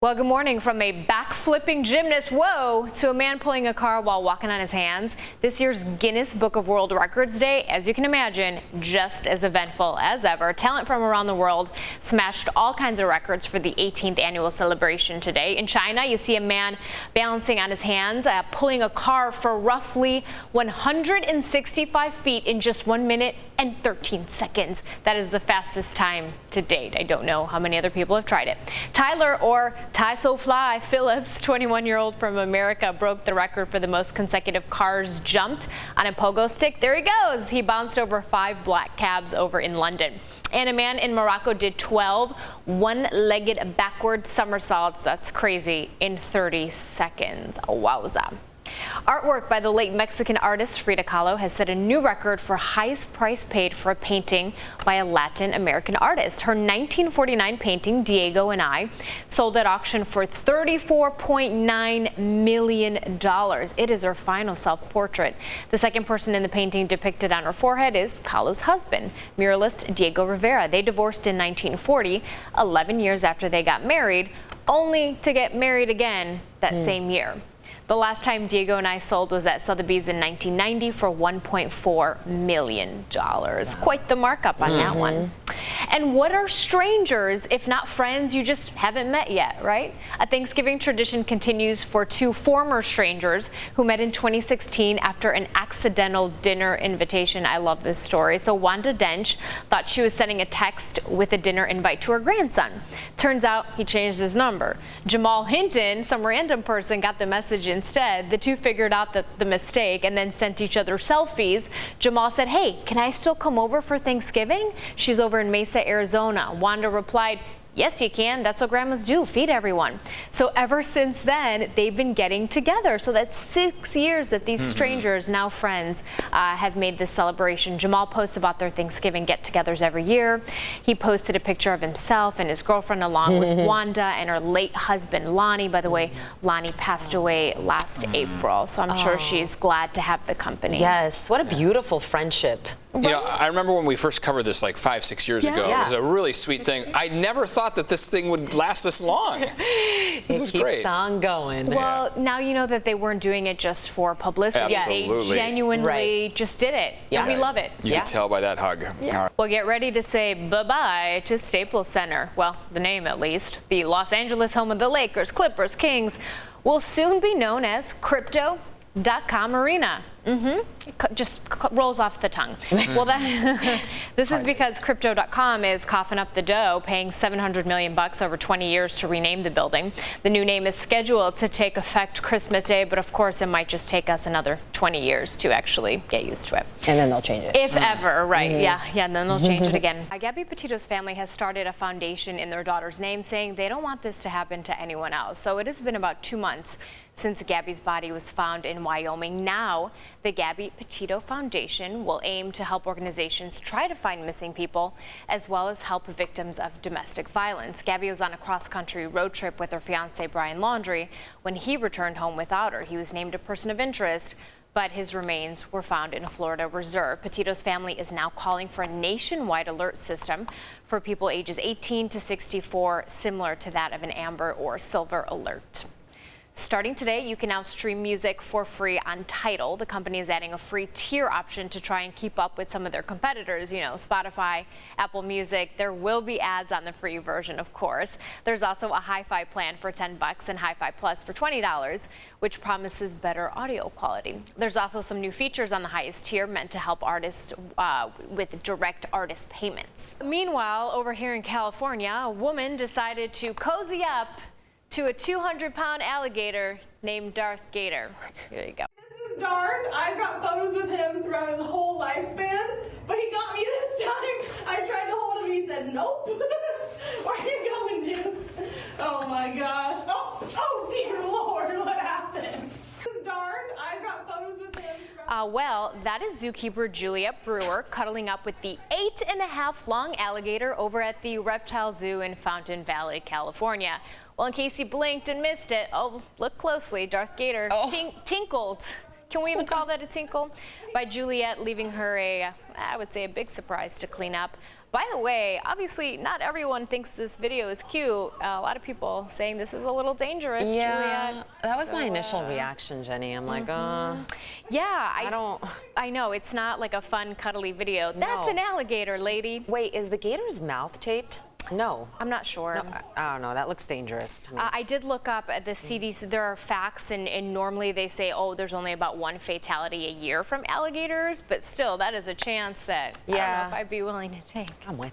Well, good morning. From a back-flipping gymnast, whoa, to a man pulling a car while walking on his hands. This year's Guinness Book of World Records Day, as you can imagine, just as eventful as ever. Talent from around the world smashed all kinds of records for the 18th annual celebration today. In China, you see a man balancing on his hands, pulling a car for roughly 165 feet in just 1 minute and 13 seconds. That is the fastest time to date. I don't know how many other people have tried it. Tyler, or Ty So Fly Phillips, 21-year-old from America, broke the record for the most consecutive cars jumped on a pogo stick. There he goes. He bounced over 5 black cabs over in London. And a man in Morocco did 12 one-legged backward somersaults. That's crazy, in 30 seconds. Wowza. Artwork by the late Mexican artist Frida Kahlo has set a new record for highest price paid for a painting by a Latin American artist. Her 1949 painting, Diego and I, sold at auction for $34.9 million. It is her final self-portrait. The second person in the painting depicted on her forehead is Kahlo's husband, muralist Diego Rivera. They divorced in 1940, 11 years after they got married, only to get married again that same year. The last time Diego and I sold was at Sotheby's in 1990 for $1.4 million. Wow. Quite the markup on that one. And what are strangers if not friends you just haven't met yet, right? A Thanksgiving tradition continues for 2 former strangers who met in 2016 after an accidental dinner invitation. I love this story. So Wanda Dench thought she was sending a text with a dinner invite to her grandson. Turns out he changed his number. Jamal Hinton, some random person, got the message instead. The two figured out the mistake and then sent each other selfies. Jamal said, "Hey, can I still come over for Thanksgiving? She's over in Mesa, Arizona." Wanda replied, "Yes, you can. That's what grandmas do, feed everyone." So ever since then, they've been getting together. So that's 6 years that these strangers, now friends, have made this celebration. Jamal posts about their Thanksgiving get-togethers every year. He posted a picture of himself and his girlfriend along with Wanda and her late husband, Lonnie. By the way, Lonnie passed away last April, so I'm sure she's glad to have the company. Yes, what a beautiful friendship. You know, I remember when we first covered this like 5-6 years ago. It was a really sweet thing. I never thought that this thing would last this long. This is great. Keeps on going. Well, now you know that they weren't doing it just for publicity. Absolutely. They genuinely just did it. And we love it. You can tell by that hug. All right. Well, get ready to say bye-bye to Staples Center. Well, the name at least. The Los Angeles home of the Lakers, Clippers, Kings will soon be known as Crypto.com Arena. It just rolls off the tongue. Well, this is because Crypto.com is coughing up the dough, paying $700 million over 20 years to rename the building. The new name is scheduled to take effect Christmas Day, but of course it might just take us another 20 years to actually get used to it. And then they'll change it. If ever, right? Yeah, and then they'll change it again. Gabby Petito's family has started a foundation in their daughter's name, saying they don't want this to happen to anyone else. So it has been about 2 months since Gabby's body was found in Wyoming. Now, the Gabby Petito Foundation will aim to help organizations try to find missing people, as well as help victims of domestic violence. Gabby was on a cross-country road trip with her fiance, Brian Laundrie. When he returned home without her, he was named a person of interest, but his remains were found in a Florida reserve. Petito's family is now calling for a nationwide alert system for people ages 18 to 64, similar to that of an Amber or Silver Alert. Starting today, you can now stream music for free on Tidal. The company is adding a free tier option to try and keep up with some of their competitors, you know, Spotify, Apple Music. There will be ads on the free version, of course. There's also a hi-fi plan for $10 and hi-fi plus for $20, which promises better audio quality. There's also some new features on the highest tier meant to help artists with direct artist payments. Meanwhile, over here in California, a woman decided to cozy up to a 200-pound alligator named Darth Gator. Here you go. This is Darth. I've got photos with him throughout his whole lifespan, but he got me this time. I tried to hold him and he said, "Nope." Where are you going, dude? Oh my gosh. Oh dear Lord, what happened? This is Darth. I've got photos with him. Well, that is Zookeeper Juliet Brewer cuddling up with the 8.5-long alligator over at the Reptile Zoo in Fountain Valley, California. Well, in case you blinked and missed it, look closely, Darth Gator tinkled. Can we even call that a tinkle? By Juliet, leaving her I would say a big surprise to clean up. By the way, obviously not everyone thinks this video is cute. A lot of people saying this is a little dangerous, Juliet. That was my initial reaction, Jenny. I'm like, yeah, I know, it's not like a fun, cuddly video. That's an alligator, lady. Wait, is the gator's mouth taped? No. I'm not sure. No, I don't know. That looks dangerous to me. I did look up at the CDC. There are facts, and normally they say, oh, there's only about 1 fatality a year from alligators, but still, that is a chance that I don't know if I'd be willing to take. I'm with